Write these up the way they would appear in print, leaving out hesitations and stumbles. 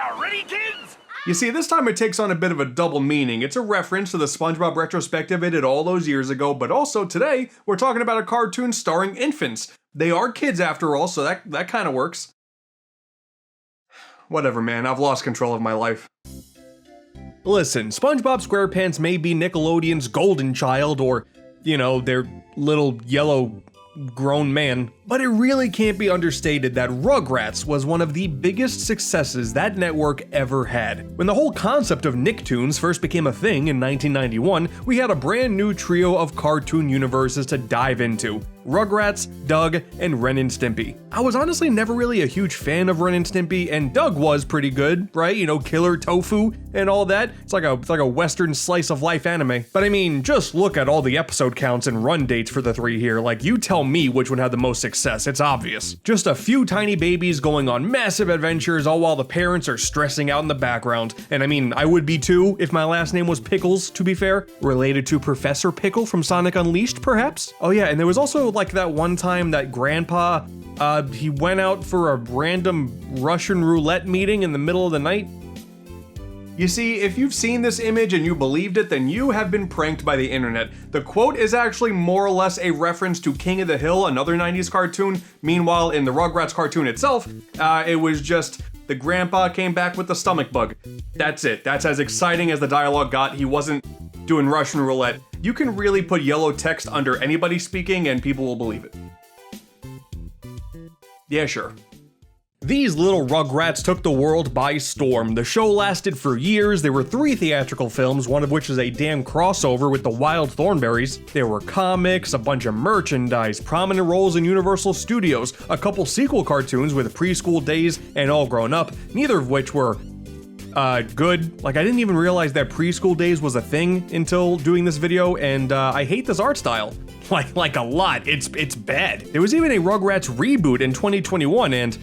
You ready, kids? You see, this time it takes on a bit of a double meaning. It's a reference to the SpongeBob retrospective I did all those years ago, but also today we're talking about a cartoon starring infants. They are kids after all, so that kind of works. Whatever, man, I've lost control of my life. Listen, SpongeBob SquarePants may be Nickelodeon's golden child or, you know, their little yellow grown man, but it really can't be understated that Rugrats was one of the biggest successes that network ever had. When the whole concept of Nicktoons first became a thing in 1991, we had a brand new trio of cartoon universes to dive into. Rugrats, Doug, and Ren and Stimpy. I was honestly never really a huge fan of Ren and Stimpy, and Doug was pretty good, right? You know, killer tofu and all that. It's like a western slice of life anime. But I mean, just look at all the episode counts and run dates for the three here. Like, you tell me which one had the most success, it's obvious. Just a few tiny babies going on massive adventures, all while the parents are stressing out in the background. And I mean, I would be too if my last name was Pickles, to be fair. Related to Professor Pickle from Sonic Unleashed, perhaps? Oh yeah, and there was also like that one time that grandpa, he went out for a random Russian roulette meeting in the middle of the night. You see, if you've seen this image and you believed it, then you have been pranked by the internet. The quote is actually more or less a reference to King of the Hill, another 90s cartoon. Meanwhile, in the Rugrats cartoon itself, it was just the grandpa came back with the stomach bug. That's it. That's as exciting as the dialogue got. He wasn't doing Russian roulette. You can really put yellow text under anybody speaking and people will believe it. Yeah, sure. These little Rugrats took the world by storm. The show lasted for years. There were 3 theatrical films, one of which is a damn crossover with the Wild Thornberrys. There were comics, a bunch of merchandise, prominent roles in Universal Studios, a couple sequel cartoons with preschool days and All Grown Up, neither of which were good. Like, I didn't even realize that preschool days was a thing until doing this video, and I hate this art style. Like a lot. It's bad. There was even a Rugrats reboot in 2021, and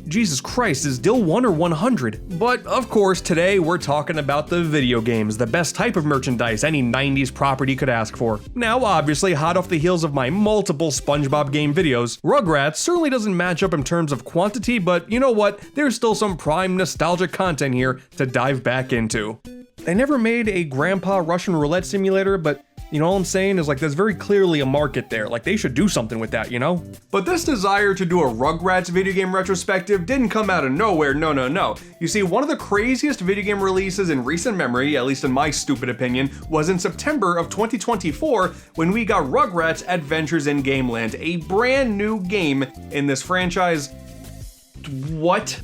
Jesus Christ, is Dill 1 or 100? But of course, today we're talking about the video games, the best type of merchandise any 90s property could ask for. Now, obviously, hot off the heels of my multiple SpongeBob game videos, Rugrats certainly doesn't match up in terms of quantity, but you know what? There's still some prime nostalgic content here to dive back into. They never made a grandpa Russian roulette simulator, but you know all I'm saying is, like, there's very clearly a market there. Like, they should do something with that, you know? But this desire to do a Rugrats video game retrospective didn't come out of nowhere, no. You see, one of the craziest video game releases in recent memory, at least in my stupid opinion, was in September of 2024 when we got Rugrats Adventures in Gameland, a brand new game in this franchise. What?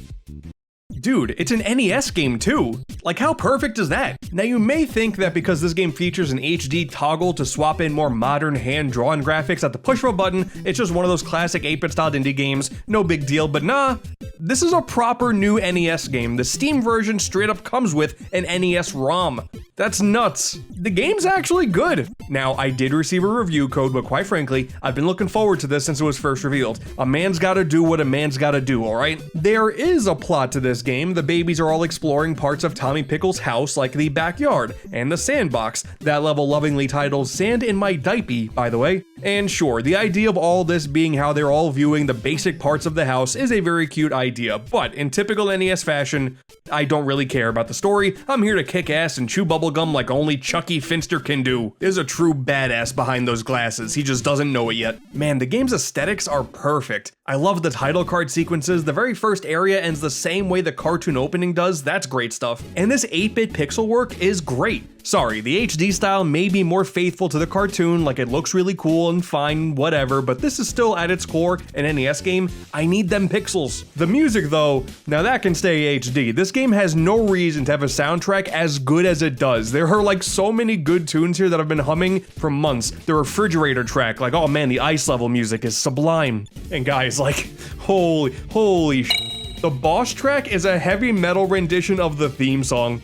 Dude, it's an NES game too. Like, how perfect is that? Now, you may think that because this game features an HD toggle to swap in more modern hand-drawn graphics at the push of a button, it's just one of those classic 8-bit styled indie games, no big deal, but nah. This is a proper new NES game. The Steam version straight up comes with an NES ROM. That's nuts. The game's actually good. Now, I did receive a review code, but quite frankly, I've been looking forward to this since it was first revealed. A man's gotta do what a man's gotta do, alright? There is a plot to this game. The babies are all exploring parts of Tommy Pickles' house, like the backyard and the sandbox, that level lovingly titled Sand in My Diaper, by the way. And sure, the idea of all this being how they're all viewing the basic parts of the house is a very cute idea, but in typical NES fashion, I don't really care about the story. I'm here to kick ass and chew bubblegum like only Chucky Finster can do. There's a true badass behind those glasses, he just doesn't know it yet. Man, the game's aesthetics are perfect. I love the title card sequences. The very first area ends the same way the cartoon opening does. That's great stuff. And this 8-bit pixel work is great. Sorry, the HD style may be more faithful to the cartoon, like it looks really cool and fine, whatever, but this is still at its core an NES game. I need them pixels. The music though, now that can stay HD. This game has no reason to have a soundtrack as good as it does. There are like so many good tunes here that I've been humming for months. The refrigerator track, like, oh man, the ice level music is sublime. And guys, like, holy sh**. The boss track is a heavy metal rendition of the theme song.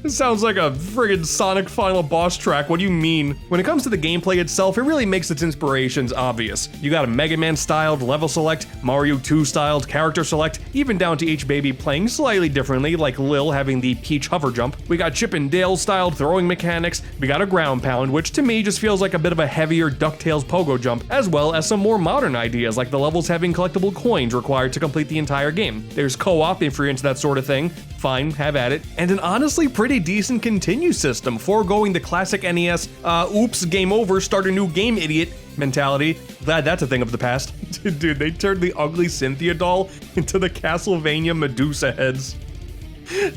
This sounds like a friggin' Sonic final boss track, what do you mean? When it comes to the gameplay itself, it really makes its inspirations obvious. You got a Mega Man styled level select, Mario 2 styled character select, even down to each baby playing slightly differently, like Lil having the Peach hover jump. We got Chip and Dale styled throwing mechanics, we got a ground pound, which to me just feels like a bit of a heavier DuckTales pogo jump, as well as some more modern ideas like the levels having collectible coins required to complete the entire game. There's co-op if you're into that sort of thing, fine, have at it, and an honestly pretty decent continue system, foregoing the classic NES, oops, game over, start a new game, idiot mentality. Glad that's a thing of the past. Dude, they turned the ugly Cynthia doll into the Castlevania Medusa heads.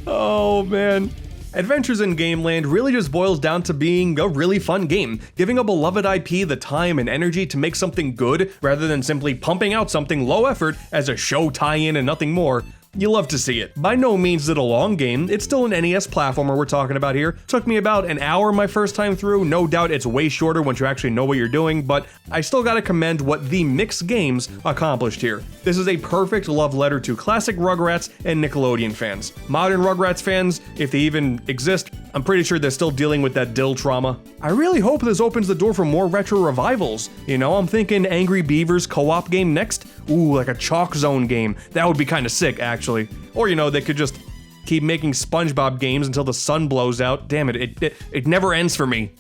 Oh man. Adventures in Gameland really just boils down to being a really fun game, giving a beloved IP the time and energy to make something good rather than simply pumping out something low effort as a show tie-in and nothing more. You love to see it. By no means is it a long game, it's still an NES platformer we're talking about here. Took me about an hour my first time through, no doubt it's way shorter once you actually know what you're doing, but I still gotta commend what the Mix Games accomplished here. This is a perfect love letter to classic Rugrats and Nickelodeon fans. Modern Rugrats fans, if they even exist, I'm pretty sure they're still dealing with that Dill trauma. I really hope this opens the door for more retro revivals. You know, I'm thinking Angry Beavers co-op game next. Ooh, like a Chalk Zone game. That would be kinda sick, actually. Or, you know, they could just keep making SpongeBob games until the sun blows out. Damn it, it never ends for me.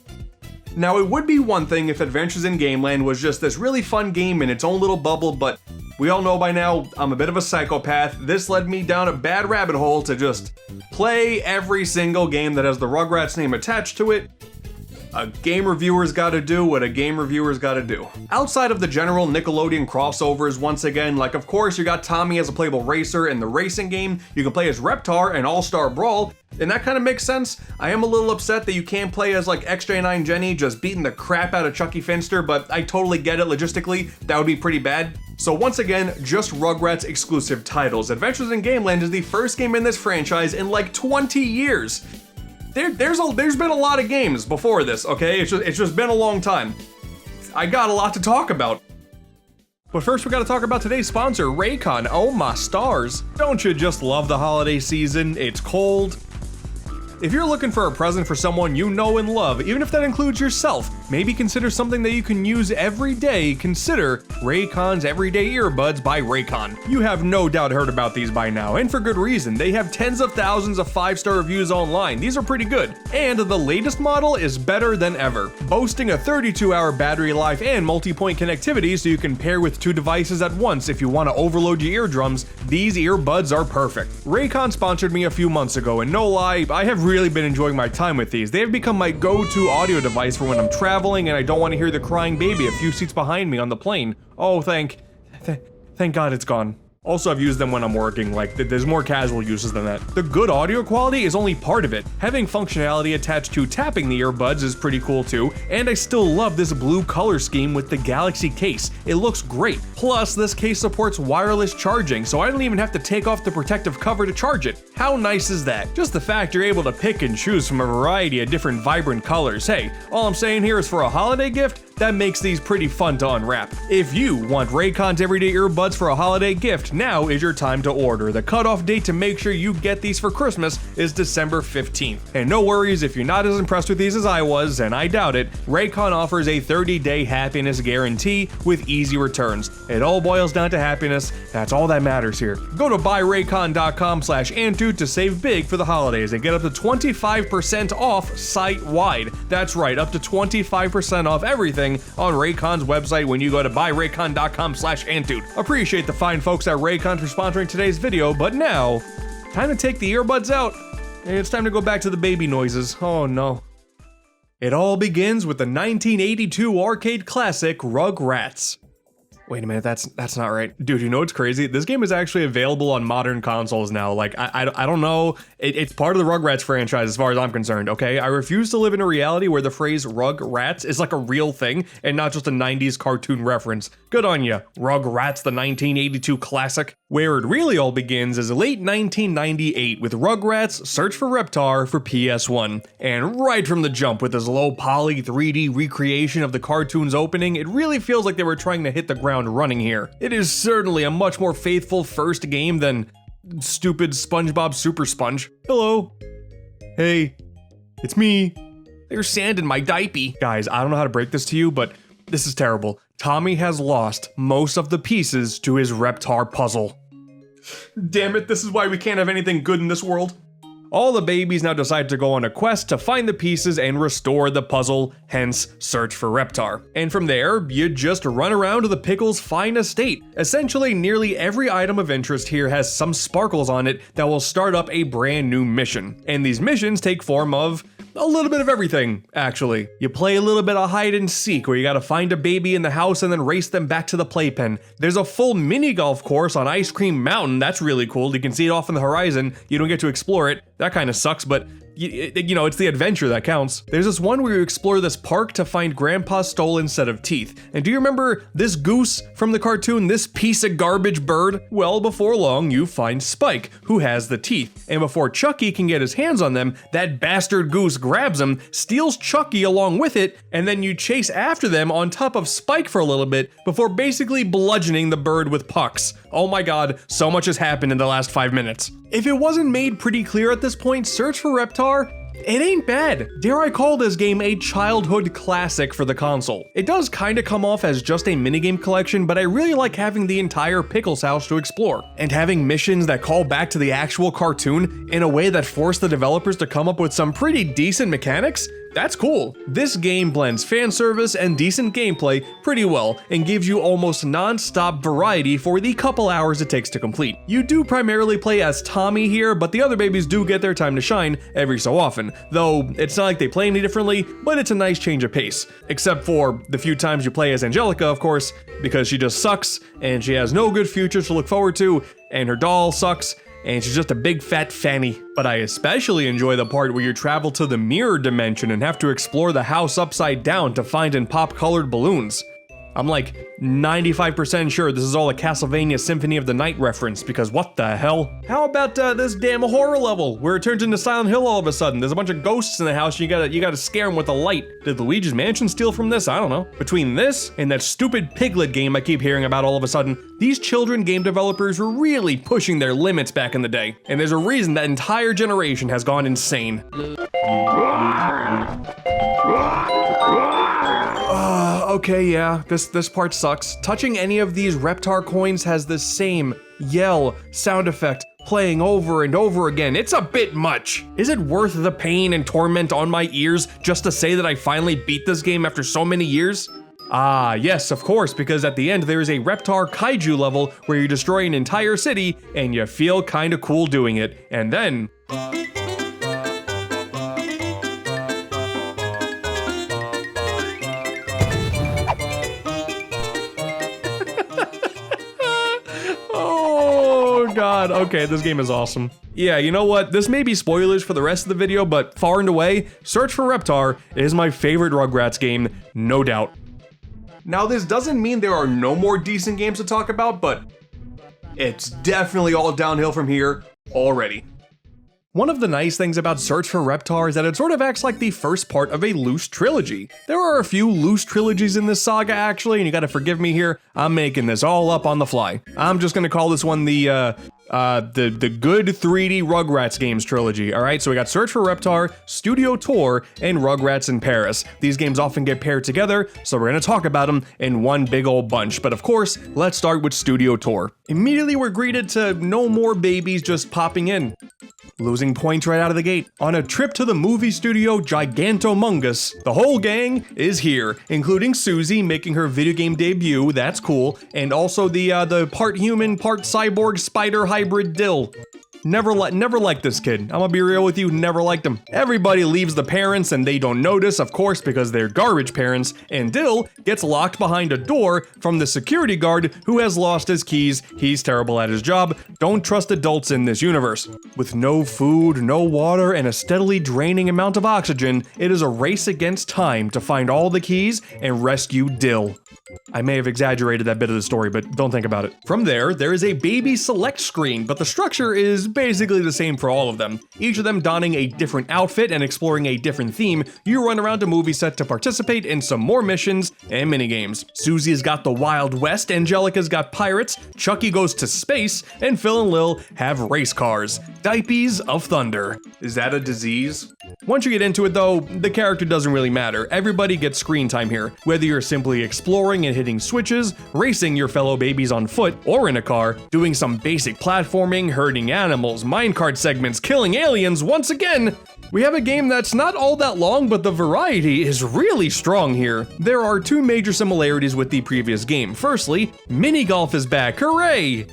Now, it would be one thing if Adventures in Gameland was just this really fun game in its own little bubble, but we all know by now I'm a bit of a psychopath. This led me down a bad rabbit hole to just play every single game that has the Rugrats name attached to it. A game reviewer's gotta do what a game reviewer's gotta do. Outside of the general Nickelodeon crossovers, once again, like of course you got Tommy as a playable racer in the racing game, you can play as Reptar in All-Star Brawl, and that kind of makes sense. I am a little upset that you can't play as like XJ9 Jenny just beating the crap out of Chucky Finster, but I totally get it logistically, that would be pretty bad. So once again, just Rugrats exclusive titles. Adventures in Gameland is the first game in this franchise in like 20 years. There's been a lot of games before this, okay? It's just been a long time. I got a lot to talk about. But first we gotta talk about today's sponsor, Raycon. Oh my stars. Don't you just love the holiday season? It's cold. If you're looking for a present for someone you know and love, even if that includes yourself, maybe consider something that you can use every day. Consider Raycon's Everyday Earbuds by Raycon. You have no doubt heard about these by now, and for good reason. They have tens of thousands of 5-star reviews online. These are pretty good. And the latest model is better than ever, boasting a 32-hour battery life and multi-point connectivity so you can pair with 2 devices at once if you want to overload your eardrums. These earbuds are perfect. Raycon sponsored me a few months ago, and no lie, I have really been enjoying my time with these. They have become my go-to audio device for when I'm traveling and I don't want to hear the crying baby a few seats behind me on the plane. Oh, thank God it's gone. Also, I've used them when I'm working, like, there's more casual uses than that. The good audio quality is only part of it. Having functionality attached to tapping the earbuds is pretty cool too, and I still love this blue color scheme with the Galaxy case. It looks great. Plus, this case supports wireless charging, so I don't even have to take off the protective cover to charge it. How nice is that? Just the fact you're able to pick and choose from a variety of different vibrant colors. Hey, all I'm saying here is for a holiday gift, that makes these pretty fun to unwrap. If you want Raycon's Everyday Earbuds for a holiday gift, now is your time to order. The cutoff date to make sure you get these for Christmas is December 15th. And no worries if you're not as impressed with these as I was, and I doubt it, Raycon offers a 30-day happiness guarantee with easy returns. It all boils down to happiness, that's all that matters here. Go to buyraycon.com/AntDude to save big for the holidays and get up to 25% off site-wide. That's right, up to 25% off everything on Raycon's website when you go to buyraycon.com/AntDude. Appreciate the fine folks at Raycon for sponsoring today's video, but now, time to take the earbuds out. It's time to go back to the baby noises. Oh no. It all begins with the 1982 arcade classic Rugrats. Wait a minute, that's not right. Dude, you know what's crazy? This game is actually available on modern consoles now. Like, I don't know. It's part of the Rugrats franchise as far as I'm concerned, okay? I refuse to live in a reality where the phrase Rugrats is like a real thing and not just a 90s cartoon reference. Good on ya, Rugrats, the 1982 classic. Where it really all begins is late 1998 with Rugrats Search for Reptar for PS1. And right from the jump with this low poly 3D recreation of the cartoon's opening, it really feels like they were trying to hit the ground running here. It is certainly a much more faithful first game than stupid SpongeBob Super Sponge. Hello. Hey, it's me. There's sand in my diaper. Guys, I don't know how to break this to you, but this is terrible. Tommy has lost most of the pieces to his Reptar puzzle. Damn it, this is why we can't have anything good in this world. All the babies now decide to go on a quest to find the pieces and restore the puzzle, hence search for Reptar. And from there, you just run around to the Pickle's fine estate. Essentially, nearly every item of interest here has some sparkles on it that will start up a brand new mission. And these missions take form of a little bit of everything, actually. You play a little bit of hide and seek where you gotta find a baby in the house and then race them back to the playpen. There's a full mini golf course on Ice Cream Mountain. That's really cool. You can see it off in the horizon. You don't get to explore it. That kind of sucks, but you know, it's the adventure that counts. There's this one where you explore this park to find Grandpa's stolen set of teeth. And do you remember this goose from the cartoon, this piece of garbage bird? Well, before long, you find Spike, who has the teeth. And before Chucky can get his hands on them, that bastard goose grabs him, steals Chucky along with it, and then you chase after them on top of Spike for a little bit before basically bludgeoning the bird with pucks. Oh my god, so much has happened in the last 5 minutes. If it wasn't made pretty clear at this point, Search for Reptar, it ain't bad. Dare I call this game a childhood classic for the console. It does kinda come off as just a minigame collection, but I really like having the entire Pickles house to explore, and having missions that call back to the actual cartoon in a way that force the developers to come up with some pretty decent mechanics. That's cool. This game blends fan service and decent gameplay pretty well and gives you almost non-stop variety for the couple hours it takes to complete. You do primarily play as Tommy here, but the other babies do get their time to shine every so often, though it's not like they play any differently, but it's a nice change of pace. Except for the few times you play as Angelica, of course, because she just sucks and she has no good future to look forward to, and her doll sucks, and she's just a big fat fanny. But I especially enjoy the part where you travel to the mirror dimension and have to explore the house upside down to find and pop colored balloons. I'm like 95% sure this is all a Castlevania Symphony of the Night reference, because what the hell? How about this damn horror level where it turns into Silent Hill all of a sudden? There's a bunch of ghosts in the house and you gotta scare them with a light. Did Luigi's Mansion steal from this? I don't know. Between this and that stupid Piglet game I keep hearing about all of a sudden, these children game developers were really pushing their limits back in the day. And there's a reason that entire generation has gone insane. Okay, yeah, this part sucks. Touching any of these Reptar coins has the same yell sound effect playing over and over again. It's a bit much. Is it worth the pain and torment on my ears just to say that I finally beat this game after so many years? Ah, yes, of course, because at the end there is a Reptar kaiju level where you destroy an entire city and you feel kinda cool doing it. And then... God, okay, this game is awesome. Yeah, you know what? This may be spoilers for the rest of the video, but far and away, Search for Reptar is my favorite Rugrats game, no doubt. Now, this doesn't mean there are no more decent games to talk about, but it's definitely all downhill from here already. One of the nice things about Search for Reptar is that it sort of acts like the first part of a loose trilogy. There are a few loose trilogies in this saga actually, and you gotta forgive me here, I'm making this all up on the fly. I'm just gonna call this one the good 3D Rugrats games trilogy, alright? So we got Search for Reptar, Studio Tour, and Rugrats in Paris. These games often get paired together, so we're gonna talk about them in one big old bunch. But of course, let's start with Studio Tour. Immediately we're greeted to no more babies just popping in. Losing points right out of the gate. On a trip to the movie studio Gigantomungus, the whole gang is here, including Susie making her video game debut, that's cool, and also the part human, part cyborg spider hybrid Dill. Never liked this kid. I'm gonna be real with you, never liked him. Everybody leaves the parents and they don't notice, of course, because they're garbage parents, and Dill gets locked behind a door from the security guard who has lost his keys. He's terrible at his job. Don't trust adults in this universe. With no food, no water, and a steadily draining amount of oxygen, it is a race against time to find all the keys and rescue Dill. I may have exaggerated that bit of the story, but don't think about it. From there is a baby select screen, but the structure is basically the same for all of them. Each of them donning a different outfit and exploring a different theme. You run around a movie set to participate in some more missions and minigames. Susie's got the Wild West, Angelica's got pirates, Chucky goes to space, and Phil and Lil have race cars. Diapies of Thunder. Is that a disease? Once you get into it though, the character doesn't really matter. Everybody gets screen time here. Whether you're simply exploring and hitting switches, racing your fellow babies on foot or in a car, doing some basic platforming, herding animals, minecart segments, killing aliens, once again, we have a game that's not all that long, but the variety is really strong here. There are two major similarities with the previous game. Firstly, mini golf is back, hooray!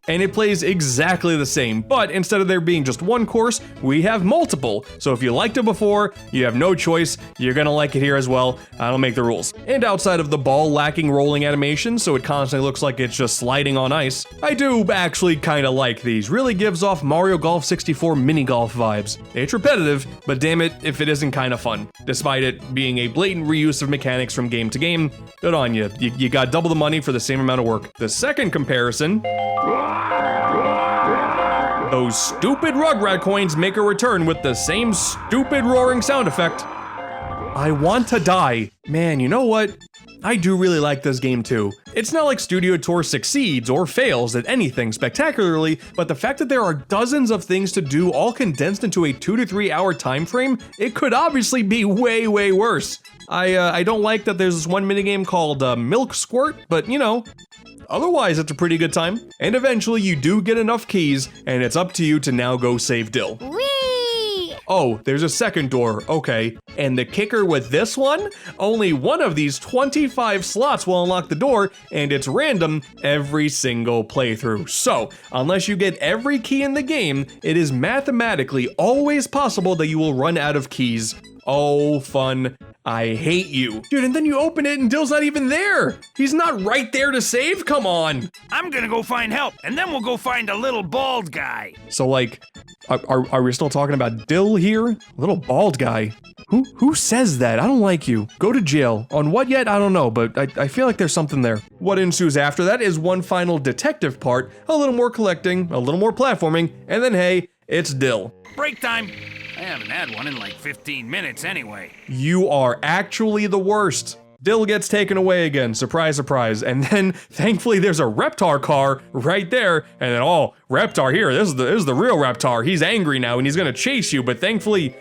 And it plays exactly the same, but instead of there being just one course, we have multiple. So if you liked it before, you have no choice, you're gonna like it here as well. I don't make the rules. And outside of the ball lacking rolling animation, so it constantly looks like it's just sliding on ice, I do actually kinda like these. Really gives off Mario Golf 64 mini golf vibes. It's repetitive, but damn it if it isn't kinda fun. Despite it being a blatant reuse of mechanics from game to game, good on you. You got double the money for the same amount of work. The second comparison, those stupid Rugrat coins make a return with the same stupid roaring sound effect. I want to die. Man, you know what? I do really like this game too. It's not like Studio Tour succeeds or fails at anything spectacularly, but the fact that there are dozens of things to do all condensed into a 2 to 3 hour time frame, it could obviously be way worse. I don't like that there's this one minigame called Milk Squirt, but you know, otherwise, it's a pretty good time. And eventually, you do get enough keys, and it's up to you to now go save Dill. Whee! Oh, there's a second door, okay. And the kicker with this one? Only one of these 25 slots will unlock the door, and it's random every single playthrough. So, unless you get every key in the game, it is mathematically always possible that you will run out of keys. Oh, fun. I hate you. Dude, and then you open it and Dill's not even there. He's not right there to save, come on. I'm gonna go find help, and then we'll go find a little bald guy. So like, are we still talking about Dill here? Little bald guy. Who says that? I don't like you. Go to jail. On what yet? I don't know, but I feel like there's something there. What ensues after that is one final detective part, a little more collecting, a little more platforming, and then hey, it's Dill. Break time. I haven't had one in like 15 minutes anyway. You are actually the worst. Dill gets taken away again, surprise, surprise. And then, thankfully, there's a Reptar car right there. And then, oh, Reptar here, this is the real Reptar. He's angry now and he's gonna chase you, but thankfully,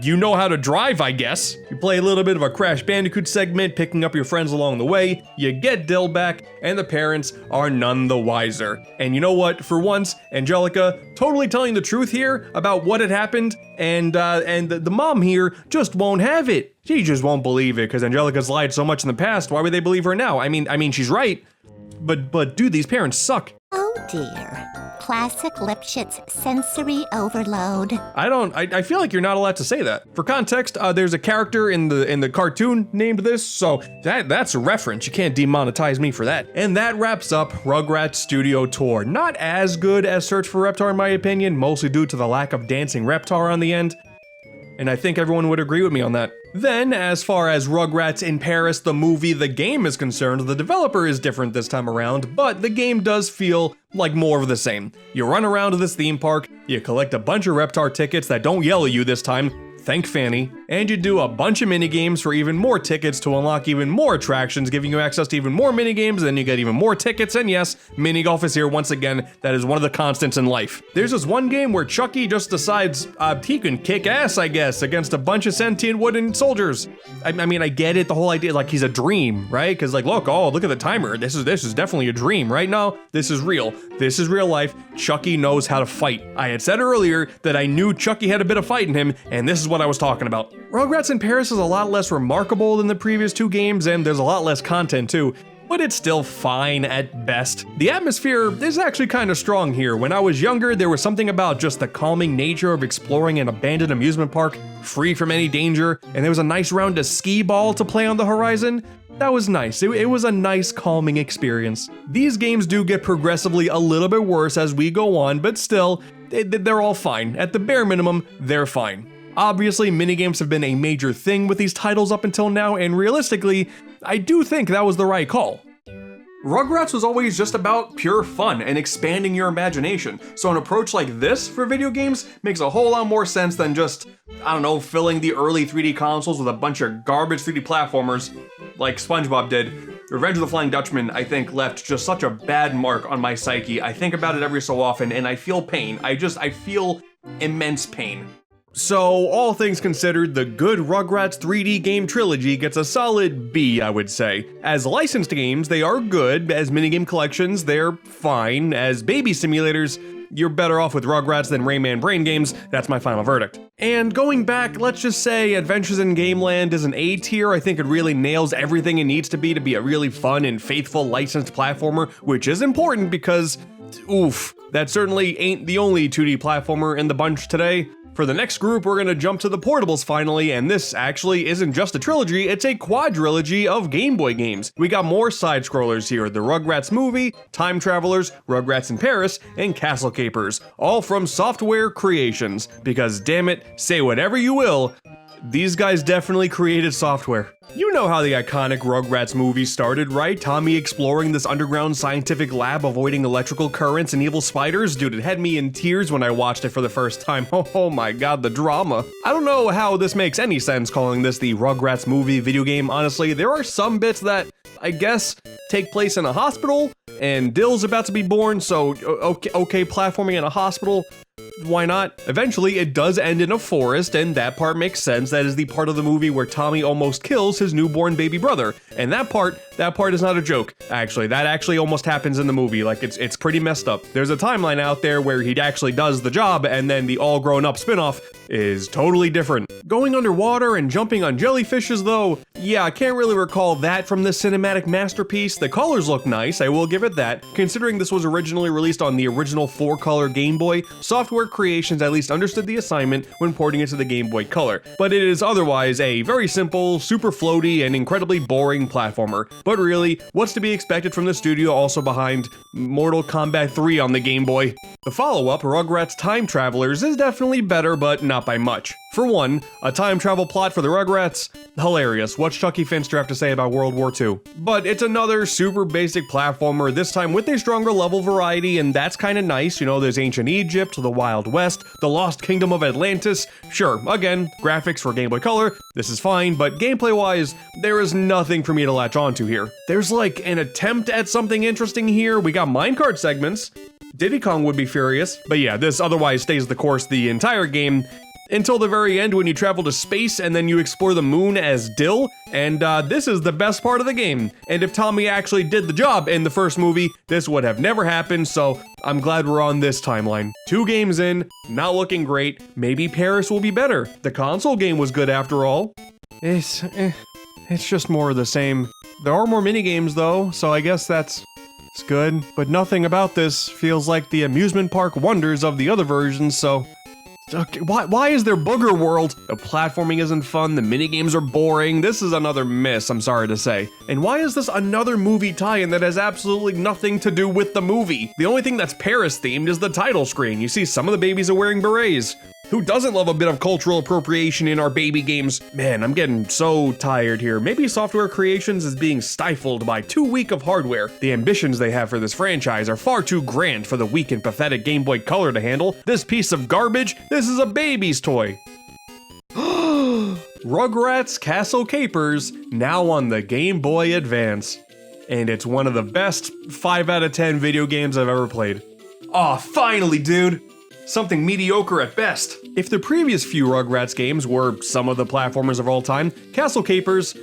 you know how to drive, I guess. You play a little bit of a Crash Bandicoot segment, picking up your friends along the way, you get Dill back, and the parents are none the wiser. And you know what? For once, Angelica totally telling the truth here about what had happened, and the mom here just won't have it. She just won't believe it, because Angelica's lied so much in the past, why would they believe her now? I mean, she's right, but dude, these parents suck. Oh dear. Classic Lipschitz sensory overload. I feel like you're not allowed to say that. For context, there's a character in the cartoon named this, so that's a reference. You can't demonetize me for that. And that wraps up Rugrats Studio Tour. Not as good as Search for Reptar in my opinion, mostly due to the lack of dancing Reptar on the end. And I think everyone would agree with me on that. Then, as far as Rugrats in Paris, the movie, the game is concerned, the developer is different this time around, but the game does feel like more of the same. You run around to this theme park, you collect a bunch of Reptar tickets that don't yell at you this time, thank Fanny, and you do a bunch of minigames for even more tickets to unlock even more attractions, giving you access to even more minigames, then you get even more tickets, and yes, mini golf is here once again. That is one of the constants in life. There's this one game where Chucky just decides he can kick ass, I guess, against a bunch of sentient wooden soldiers. I mean, I get it, the whole idea, like he's a dream, right? Because like, look at the timer. This is definitely a dream, right? No, this is real. This is real life. Chucky knows how to fight. I had said earlier that I knew Chucky had a bit of fight in him, and this is what I was talking about. Rugrats in Paris is a lot less remarkable than the previous two games, and there's a lot less content too, but it's still fine at best. The atmosphere is actually kind of strong here. When I was younger, there was something about just the calming nature of exploring an abandoned amusement park, free from any danger, and there was a nice round of skee ball to play on the horizon. That was nice. It was a nice, calming experience. These games do get progressively a little bit worse as we go on, but still, they're all fine. At the bare minimum, they're fine. Obviously, minigames have been a major thing with these titles up until now, and realistically, I do think that was the right call. Rugrats was always just about pure fun and expanding your imagination, so an approach like this for video games makes a whole lot more sense than just, I don't know, filling the early 3D consoles with a bunch of garbage 3D platformers like SpongeBob did. Revenge of the Flying Dutchman, I think, left just such a bad mark on my psyche. I think about it every so often and I feel pain. I feel immense pain. So, all things considered, the good Rugrats 3D game trilogy gets a solid B, I would say. As licensed games, they are good. As minigame collections, they're fine. As baby simulators, you're better off with Rugrats than Rayman Brain games. That's my final verdict. And going back, let's just say Adventures in Gameland is an A tier. I think it really nails everything it needs to be a really fun and faithful licensed platformer, which is important because, oof, that certainly ain't the only 2D platformer in the bunch today. For the next group, we're gonna jump to the portables finally, and this actually isn't just a trilogy, it's a quadrilogy of Game Boy games. We got more side-scrollers here, the Rugrats movie, Time Travelers, Rugrats in Paris, and Castle Capers, all from Software Creations, because damn it, say whatever you will, these guys definitely created software. You know how the iconic Rugrats movie started, right? Tommy exploring this underground scientific lab, avoiding electrical currents and evil spiders? Dude, it had me in tears when I watched it for the first time. Oh my god, the drama. I don't know how this makes any sense calling this the Rugrats movie video game, honestly. There are some bits that, I guess, take place in a hospital, and Dill's about to be born, so okay, platforming in a hospital, why not? Eventually, it does end in a forest, and that part makes sense. That is the part of the movie where Tommy almost kills his newborn baby brother. And that part is not a joke, actually. That actually almost happens in the movie. Like, it's pretty messed up. There's a timeline out there where he actually does the job, and then the all-grown-up spin-off is totally different. Going underwater and jumping on jellyfishes, though, yeah, I can't really recall that from this cinematic masterpiece. The colors look nice, I will give it that. Considering this was originally released on the original 4-color Game Boy, Software Creations at least understood the assignment when porting it to the Game Boy Color. But it is otherwise a very simple, super floaty, and incredibly boring platformer. But really, what's to be expected from the studio also behind Mortal Kombat 3 on the Game Boy? The follow-up, Rugrats Time Travelers, is definitely better, but not by much. For one, a time travel plot for the Rugrats? Hilarious. What's Chucky Finster have to say about World War II? But it's another super basic platformer, this time with a stronger level variety, and that's kinda nice. You know, there's Ancient Egypt, the Wild West, the Lost Kingdom of Atlantis. Sure, again, graphics for Game Boy Color, this is fine, but gameplay-wise, there is nothing for me to latch onto here. There's like an attempt at something interesting here. We got minecart segments. Diddy Kong would be furious. But yeah, this otherwise stays the course the entire game, until the very end when you travel to space and then you explore the moon as Dill, and this is the best part of the game. And if Tommy actually did the job in the first movie, this would have never happened, so I'm glad we're on this timeline. 2 games in, not looking great, maybe Paris will be better. The console game was good after all. It's just more of the same. There are more minigames though, so I guess it's good, but nothing about this feels like the amusement park wonders of the other versions, so okay, why is there Booger World? The platforming isn't fun, the minigames are boring, this is another miss, I'm sorry to say. And why is this another movie tie-in that has absolutely nothing to do with the movie? The only thing that's Paris-themed is the title screen. You see some of the babies are wearing berets. Who doesn't love a bit of cultural appropriation in our baby games? Man, I'm getting so tired here. Maybe Software Creations is being stifled by too weak of hardware. The ambitions they have for this franchise are far too grand for the weak and pathetic Game Boy Color to handle. This piece of garbage, this is a baby's toy. Rugrats Castle Capers, now on the Game Boy Advance. And it's one of the best 5 out of 10 video games I've ever played. Aw, finally, dude! Something mediocre at best. If the previous few Rugrats games were some of the platformers of all time, Castle Capers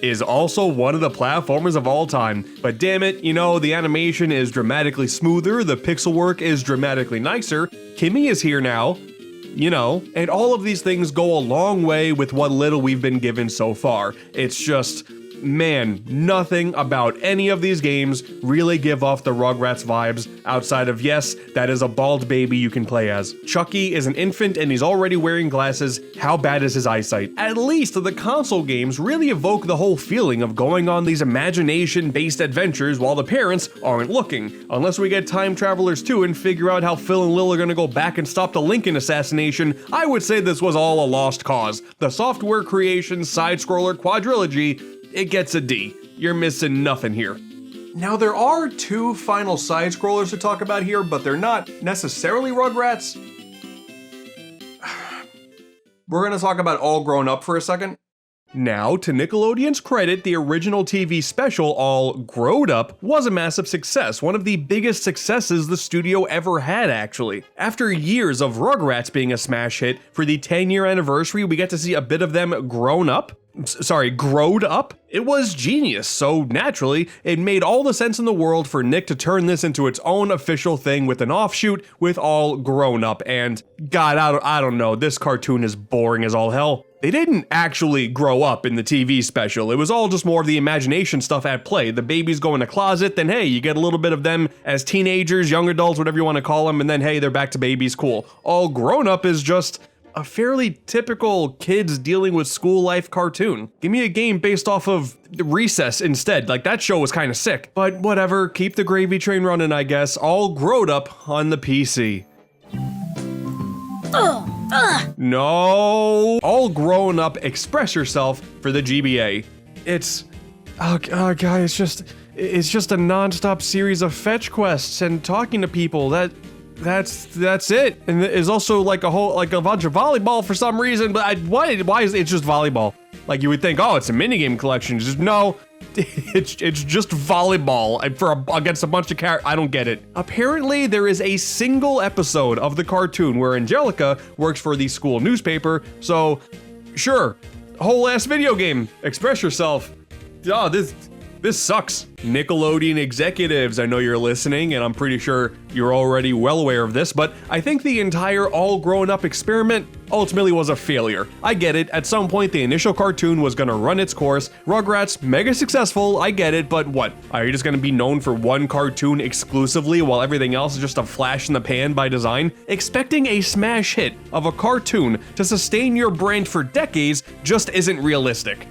is also one of the platformers of all time. But damn it, you know, the animation is dramatically smoother, the pixel work is dramatically nicer, Kimmy is here now, you know, and all of these things go a long way with what little we've been given so far. It's just man, nothing about any of these games really give off the Rugrats vibes outside of, yes, that is a bald baby you can play as. Chucky is an infant and he's already wearing glasses. How bad is his eyesight? At least the console games really evoke the whole feeling of going on these imagination-based adventures while the parents aren't looking. Unless we get Time Travelers 2 and figure out how Phil and Lil are gonna go back and stop the Lincoln assassination, I would say this was all a lost cause. The software creation side-scroller quadrilogy, it gets a D. You're missing nothing here. Now there are two final side-scrollers to talk about here, but they're not necessarily Rugrats. We're gonna talk about All Grown Up for a second. Now, to Nickelodeon's credit, the original TV special, All Growed Up, was a massive success, one of the biggest successes the studio ever had, actually. After years of Rugrats being a smash hit, for the 10-year anniversary, we get to see a bit of them growed up. It was genius, so naturally, it made all the sense in the world for Nick to turn this into its own official thing with an offshoot with All Grown Up, and God, I don't know, this cartoon is boring as all hell. They didn't actually grow up in the TV special, it was all just more of the imagination stuff at play. The babies go in a closet, then hey, you get a little bit of them as teenagers, young adults, whatever you want to call them, and then hey, they're back to babies, cool. All Grown Up is just a fairly typical kids dealing with school life cartoon. Give me a game based off of Recess instead, like that show was kind of sick. But whatever, keep the gravy train running, I guess. All Growed Up on the PC. No! All Grown Up Express Yourself for the GBA. It's, oh God, it's just a non-stop series of fetch quests and talking to people. That's it. And there's also like a bunch of volleyball for some reason, but why is it just volleyball? Like you would think, oh, it's a minigame collection. Just no, it's just volleyball against a bunch of characters. I don't get it. Apparently, there is a single episode of the cartoon where Angelica works for the school newspaper. So, sure, whole ass video game. Express Yourself. Oh, this sucks. Nickelodeon executives, I know you're listening, and I'm pretty sure you're already well aware of this, but I think the entire All Grown Up experiment ultimately was a failure. I get it, at some point the initial cartoon was gonna run its course, Rugrats, mega successful, I get it, but what? Are you just gonna be known for one cartoon exclusively while everything else is just a flash in the pan by design? Expecting a smash hit of a cartoon to sustain your brand for decades just isn't realistic.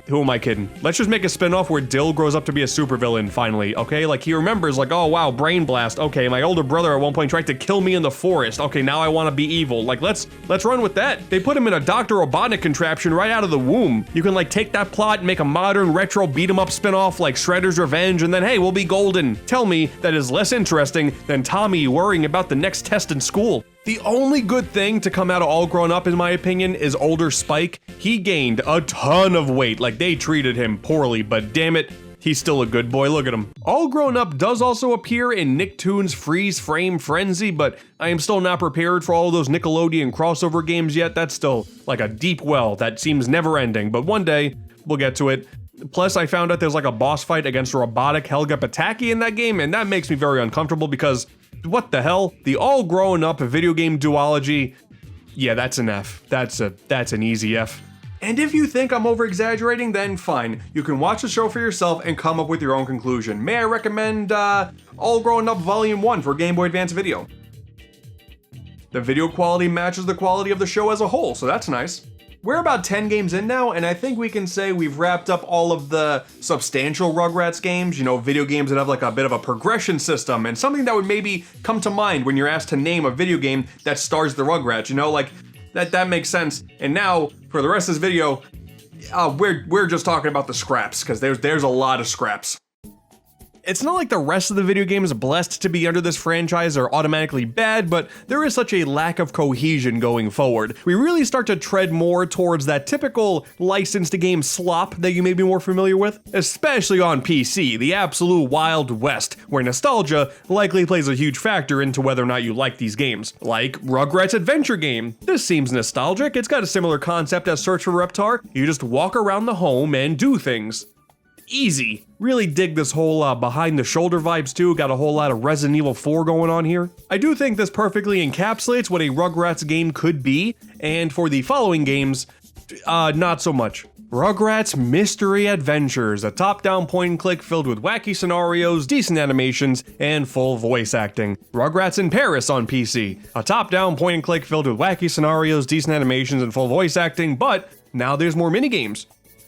Who am I kidding? Let's just make a spin-off where Dill grows up to be a supervillain, finally, okay? Like, he remembers, like, oh, wow, brain blast. Okay, my older brother at one point tried to kill me in the forest. Okay, now I want to be evil. Like, let's run with that. They put him in a Dr. Robotnik contraption right out of the womb. You can, like, take that plot and make a modern, retro, beat-em-up spin-off like Shredder's Revenge, and then, hey, we'll be golden. Tell me that is less interesting than Tommy worrying about the next test in school. The only good thing to come out of All Grown Up, in my opinion, is older Spike. He gained a ton of weight, like they treated him poorly, but damn it, he's still a good boy, look at him. All Grown Up does also appear in Nicktoons Freeze Frame Frenzy, but I am still not prepared for all of those Nickelodeon crossover games yet. That's still like a deep well that seems never ending, but one day, we'll get to it. Plus, I found out there's like a boss fight against robotic Helga Pataki in that game, and that makes me very uncomfortable because what the hell? The All Grown Up video game duology, yeah, that's an F. That's an easy F. And if you think I'm over-exaggerating, then fine. You can watch the show for yourself and come up with your own conclusion. May I recommend All Grown Up Volume 1 for Game Boy Advance Video. The video quality matches the quality of the show as a whole, so that's nice. We're about 10 games in now, and I think we can say we've wrapped up all of the substantial Rugrats games, you know, video games that have like a bit of a progression system, and something that would maybe come to mind when you're asked to name a video game that stars the Rugrats, you know, like, that makes sense. And now, for the rest of this video, we're just talking about the scraps, because there's a lot of scraps. It's not like the rest of the video games blessed to be under this franchise are automatically bad, but there is such a lack of cohesion going forward. We really start to tread more towards that typical licensed game slop that you may be more familiar with, especially on PC, the absolute Wild West, where nostalgia likely plays a huge factor into whether or not you like these games. Like Rugrats Adventure Game. This seems nostalgic, it's got a similar concept as Search for Reptar. You just walk around the home and do things. Easy. Really dig this whole behind the shoulder vibes too, got a whole lot of Resident Evil 4 going on here. I do think this perfectly encapsulates what a Rugrats game could be, and for the following games, not so much. Rugrats Mystery Adventures, a top-down point-and-click filled with wacky scenarios, decent animations, and full voice acting. Rugrats in Paris on PC, a top-down point-and-click filled with wacky scenarios, decent animations, and full voice acting, but now there's more minigames.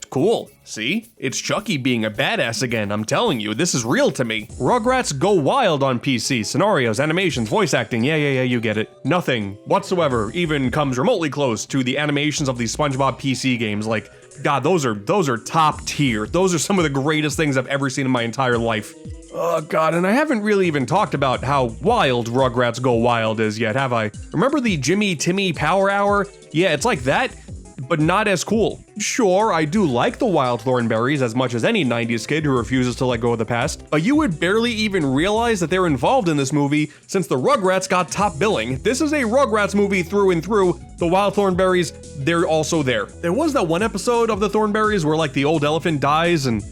Cool. See? It's Chucky being a badass again, I'm telling you, this is real to me. Rugrats Go Wild on PC, scenarios, animations, voice acting, yeah, you get it. Nothing whatsoever even comes remotely close to the animations of these SpongeBob PC games. Like, God, those are top tier. Those are some of the greatest things I've ever seen in my entire life. Oh God, and I haven't really even talked about how wild Rugrats Go Wild is yet, have I? Remember the Jimmy Timmy Power Hour? Yeah, it's like that, but not as cool. Sure, I do like the Wild Thornberrys as much as any 90s kid who refuses to let go of the past, but you would barely even realize that they're involved in this movie since the Rugrats got top billing. This is a Rugrats movie through and through. The Wild Thornberrys, they're also there. There was that one episode of the Thornberrys where like the old elephant dies, and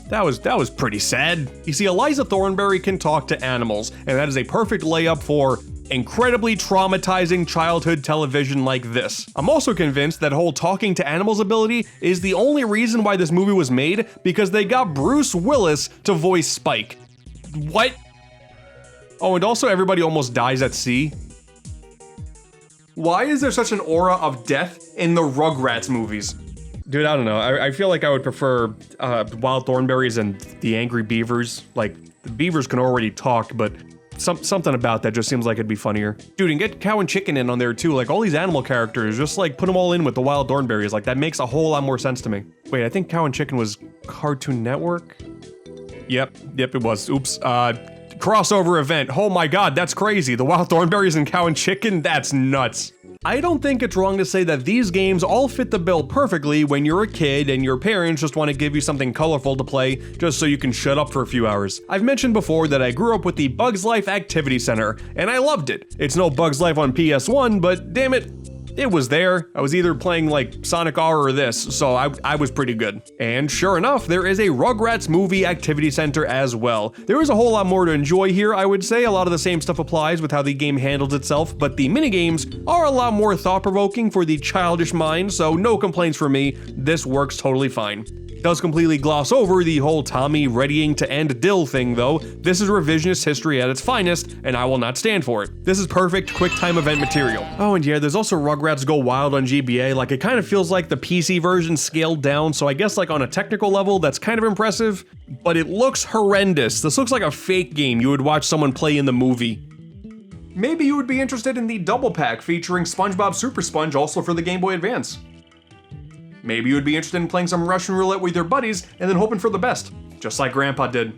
that was pretty sad. You see, Eliza Thornberry can talk to animals, and that is a perfect layup for incredibly traumatizing childhood television like this. I'm also convinced that whole talking to animals ability is the only reason why this movie was made, because they got Bruce Willis to voice Spike. What? Oh, and also everybody almost dies at sea. Why is there such an aura of death in the Rugrats movies? Dude, I don't know. I feel like I would prefer Wild Thornberrys and the Angry Beavers. Like, the beavers can already talk, but something about that just seems like it'd be funnier. Dude, and get Cow and Chicken in on there too. Like, all these animal characters, just like put them all in with the Wild Thornberrys. Like, that makes a whole lot more sense to me. Wait, I think Cow and Chicken was Cartoon Network? Yep, it was. Oops. Crossover event. Oh my God, that's crazy. The Wild Thornberrys and Cow and Chicken? That's nuts. I don't think it's wrong to say that these games all fit the bill perfectly when you're a kid and your parents just want to give you something colorful to play just so you can shut up for a few hours. I've mentioned before that I grew up with the Bugs Life Activity Center, and I loved it. It's no Bugs Life on PS1, but damn it, it was there. I was either playing like Sonic R or this, so I was pretty good. And sure enough, there is a Rugrats Movie Activity Center as well. There is a whole lot more to enjoy here, I would say. A lot of the same stuff applies with how the game handles itself, but the minigames are a lot more thought-provoking for the childish mind, so no complaints from me. This works totally fine. Does completely gloss over the whole Tommy readying to end Dill thing though. This is revisionist history at its finest, and I will not stand for it. This is perfect quick time event material. Oh, and yeah, there's also Rugrats Go Wild on GBA. Like, it kind of feels like the PC version scaled down, so I guess like on a technical level, that's kind of impressive, but it looks horrendous. This looks like a fake game you would watch someone play in the movie. Maybe you would be interested in the double pack featuring SpongeBob Super Sponge also for the Game Boy Advance. Maybe you would be interested in playing some Russian roulette with your buddies and then hoping for the best, just like Grandpa did.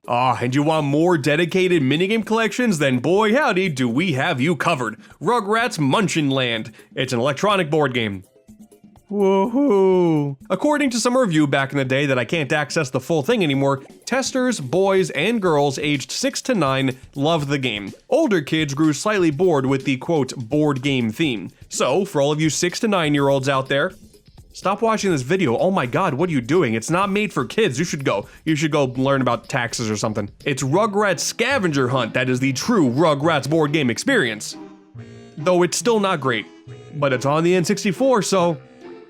And you want more dedicated minigame collections? Then boy howdy do we have you covered. Rugrats Munchin Land. It's an electronic board game. Woohoo! According to some review back in the day that I can't access the full thing anymore, testers, boys, and girls aged 6 to 9 loved the game. Older kids grew slightly bored with the quote board game theme. So, for all of you 6 to 9-year-olds out there, stop watching this video. Oh my God, what are you doing? It's not made for kids. You should go learn about taxes or something. It's Rugrats Scavenger Hunt that is the true Rugrats board game experience. Though it's still not great, but it's on the N64, so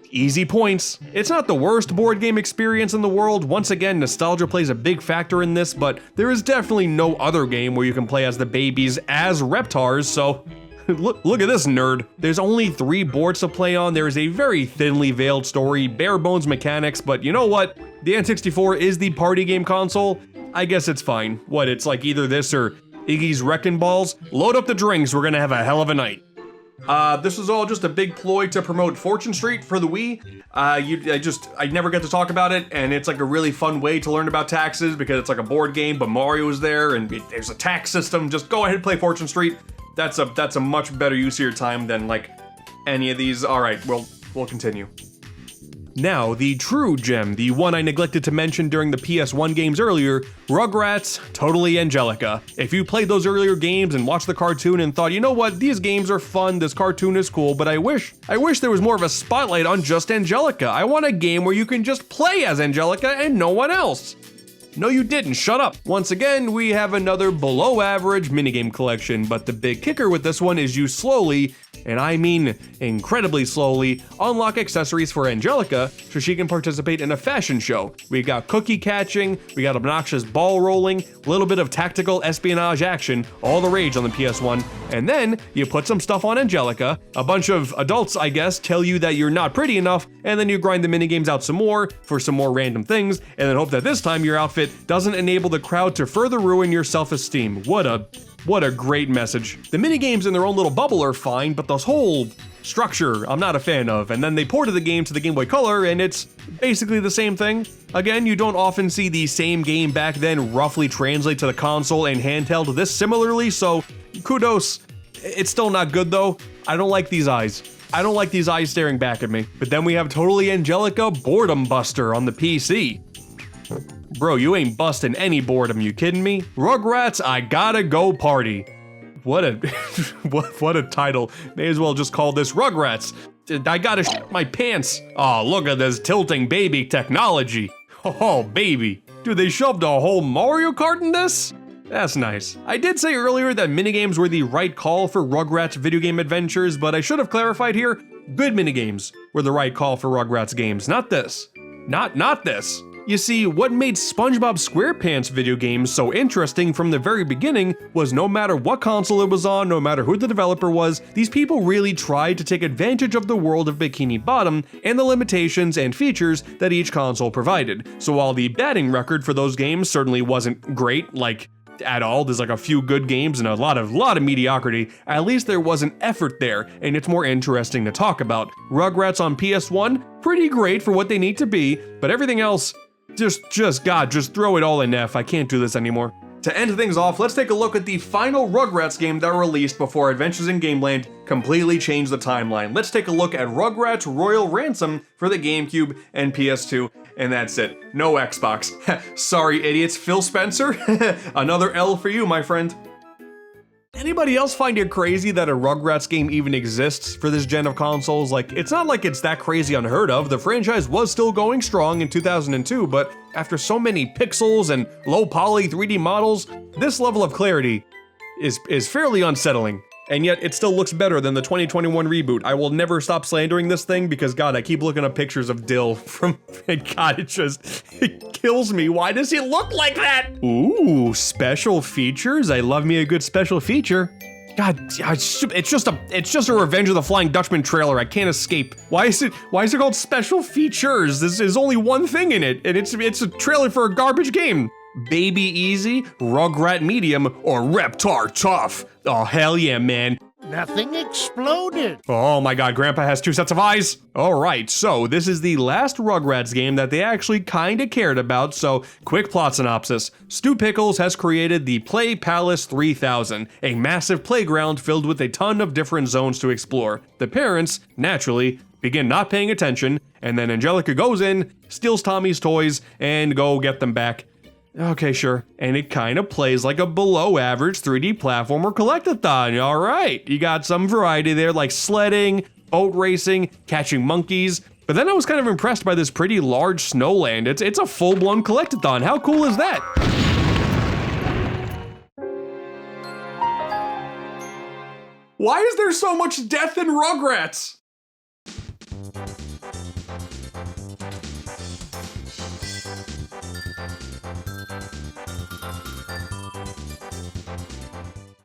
easy points. It's not the worst board game experience in the world. Once again, nostalgia plays a big factor in this, but there is definitely no other game where you can play as the babies as Reptars, so look at this nerd. There's only 3 boards to play on. There is a very thinly veiled story, bare bones mechanics, but you know what? The N64 is the party game console. I guess it's fine. What, it's like either this or Iggy's Wrecking Balls? Load up the drinks, we're gonna have a hell of a night. This was all just a big ploy to promote Fortune Street for the Wii. I never get to talk about it, and it's like a really fun way to learn about taxes because it's like a board game, but Mario's there, and there's a tax system. Just go ahead and play Fortune Street. That's a much better use of your time than like any of these. All right, we'll continue. Now, the true gem, the one I neglected to mention during the PS1 games earlier, Rugrats Totally Angelica. If you played those earlier games and watched the cartoon and thought, you know what, these games are fun, this cartoon is cool, but I wish there was more of a spotlight on just Angelica. I want a game where you can just play as Angelica and no one else. No, you didn't. Shut up. Once again, we have another below average minigame collection, but the big kicker with this one is you slowly, and I mean incredibly slowly, unlock accessories for Angelica so she can participate in a fashion show. We got cookie catching, we got obnoxious ball rolling, a little bit of tactical espionage action, all the rage on the PS1, and then you put some stuff on Angelica, a bunch of adults, I guess, tell you that you're not pretty enough, and then you grind the minigames out some more for some more random things, and then hope that this time your outfit doesn't enable the crowd to further ruin your self-esteem. What a great message. The minigames in their own little bubble are fine, but this whole structure I'm not a fan of, and then they ported the game to the Game Boy Color, and it's basically the same thing. Again, you don't often see the same game back then roughly translate to the console and handheld this similarly, so kudos. It's still not good though. I don't like these eyes. I don't like these eyes staring back at me. But then we have Totally Angelica Boredom Buster on the PC. Bro, you ain't busting any boredom, you kidding me? Rugrats, I Gotta Go Party. What a what a title. May as well just call this Rugrats. I gotta shit my pants. Oh, look at this tilting baby technology. Oh, baby. Dude, they shoved a whole Mario Kart in this? That's nice. I did say earlier that minigames were the right call for Rugrats video game adventures, but I should have clarified here, good minigames were the right call for Rugrats games, not this. Not this. You see, what made SpongeBob SquarePants video games so interesting from the very beginning was no matter what console it was on, no matter who the developer was, these people really tried to take advantage of the world of Bikini Bottom and the limitations and features that each console provided. So while the batting record for those games certainly wasn't great, like at all, there's like a few good games and a lot of mediocrity, at least there was an effort there, and it's more interesting to talk about. Rugrats on PS1, pretty great for what they need to be, but everything else, just throw it all in F. I can't do this anymore. To end things off, let's take a look at the final Rugrats game that released before Adventures in Gameland completely changed the timeline. Let's take a look at Rugrats Royal Ransom for the GameCube and PS2, and that's it. No Xbox. Sorry, idiots. Phil Spencer? Another L for you, my friend. Anybody else find it crazy that a Rugrats game even exists for this gen of consoles? Like, it's not like it's that crazy unheard of. The franchise was still going strong in 2002, but after so many pixels and low poly 3D models, this level of clarity is fairly unsettling. And yet it still looks better than the 2021 reboot. I will never stop slandering this thing because, God, I keep looking up pictures of Dill from, God, it kills me. Why does he look like that? Ooh, special features. I love me a good special feature. God, it's just a Revenge of the Flying Dutchman trailer. I can't escape. Why is it called special features? There's only one thing in it, and it's a trailer for a garbage game. Baby Easy, Rugrat Medium, or Reptar Tough. Oh, hell yeah, man. Nothing exploded. Oh my God, Grandpa has two sets of eyes. All right, so this is the last Rugrats game that they actually kinda cared about, so quick plot synopsis. Stu Pickles has created the Play Palace 3000, a massive playground filled with a ton of different zones to explore. The parents, naturally, begin not paying attention, and then Angelica goes in, steals Tommy's toys, and go get them back. Okay, sure. And it kind of plays like a below average 3D platformer collectathon. All right, you got some variety there, like sledding, boat racing, catching monkeys. But then I was kind of impressed by this pretty large snowland. It's a full-blown collectathon. How cool is that? Why is there so much death in Rugrats?